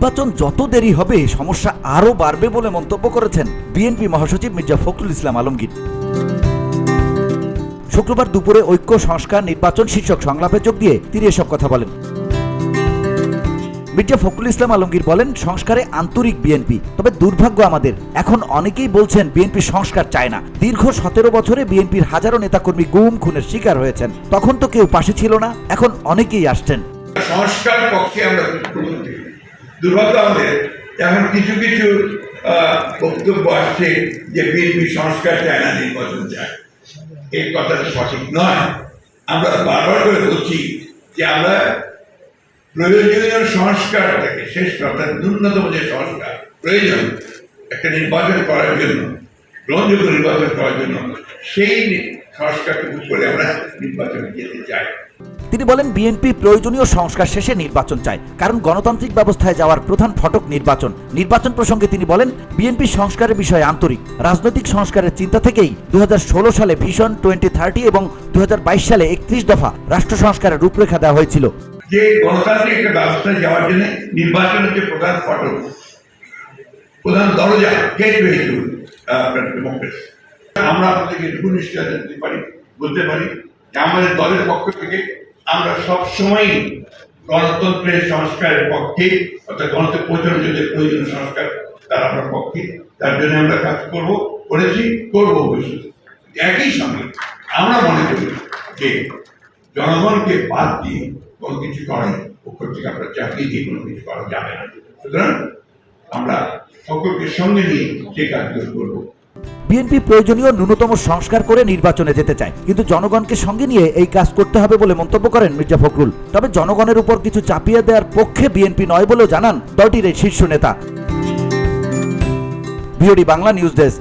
নির্বাচন যত দেরি হবে সমস্যা আরও বাড়বে বলে মন্তব্য করেছেন বিএনপি মহাসচিব মির্জা ফখরুল ইসলাম আলমগীর। শুক্রবার দুপুরে ঐক্য সংস্কার নির্বাচন শীর্ষক সংলাপে যোগ দিয়ে তিনি এসব কথা বলেন। মির্জা ফখরুল ইসলাম আলমগীর বলেন, সংস্কারে আন্তরিক বিএনপি, তবে দুর্ভাগ্য আমাদের এখন অনেকেই বলছেন বিএনপি সংস্কার চায় না। দীর্ঘ 17 বছরে বিএনপির হাজারো নেতাকর্মী গুম খুনের শিকার হয়েছেন, তখন তো কেউ পাশে ছিল না, এখন অনেকেই আসছেন। সংস্কার পক্ষে আমরা দুর্ভাগ্য আমাদের এখন কিছু কিছু বক্তব্য আসছে যে বিএনপি সংস্কার চায় না, নির্বাচন চায়। এই কথাটা সঠিক নয়। আমরা বারবার করে বলছি যে আমরা প্রয়োজনীয় সংস্কারটাকে শেষ অর্থাৎ ন্যূনতম যে সংস্কার প্রয়োজন একটা নির্বাচন করার জন্য, গ্রহণযোগ্য নির্বাচন করার জন্য, সেই সংস্কারটুকু করে আমরা নির্বাচনে যেতে চাই। তিনি বলেন, বিএনপি প্রয়োজনীয় সংস্কার শেষে নির্বাচন চায়, কারণ গণতান্ত্রিক ব্যবস্থায় যাওয়ার প্রধান ফটক নির্বাচন। নির্বাচন প্রসঙ্গে তিনি বলেন, বিএনপি সংস্কারের বিষয়ে আন্তরিক। রাজনৈতিক সংস্কারের চিন্তা থেকেই 2016 সালে ভিশন 2030 এবং 2022 সালে 31 দফা রাষ্ট্র সংস্কারের রূপরেখা দেওয়া হয়েছিল। যে গণতান্ত্রিক একটা ব্যবস্থায় যাওয়ার জন্য নির্বাচন হচ্ছে প্রধান ফটক, প্রধান দরজা, গেটওয়ে টু ডেমোক্রেসি। আমরা আপনাদেরকে এটুকু নিশ্চয়তা দিতে পারি, বলতে পারি যে আমাদের দলের পক্ষ থেকে আমরা সবসময় গণতন্ত্রের সংস্কারের পক্ষে, অর্থাৎ গণতন্ত্র পৌঁছানোর জন্য প্রয়োজনীয় সংস্কার তার আমরা পক্ষে, তার জন্য আমরা কাজ করেছি, করবো অবশ্যই। একই সঙ্গে আমরা মনে করি যে জনগণকে বাদ দিয়ে কোনো কিছু করাই পক্ষ থেকে আমরা চাকরি দিয়ে কোনো কিছু করা যাবে না। সুতরাং আমরা সকলকে সঙ্গে নিয়ে সেই কাজগুলো করবো। বিএনপি প্রয়োজনীয় ন্যূনতম সংস্কার করে নির্বাচনে যেতে চায়, কিন্তু জনগণকে সঙ্গে নিয়ে এই কাজ করতে হবে বলে মন্তব্য করেন মির্জা ফখরুল। তবে জনগণের উপর কিছু চাপিয়ে দেওয়ার পক্ষে বিএনপি নয় বলেও জানান দলটির এই শীর্ষ নেতা। VOD Bangla news desk.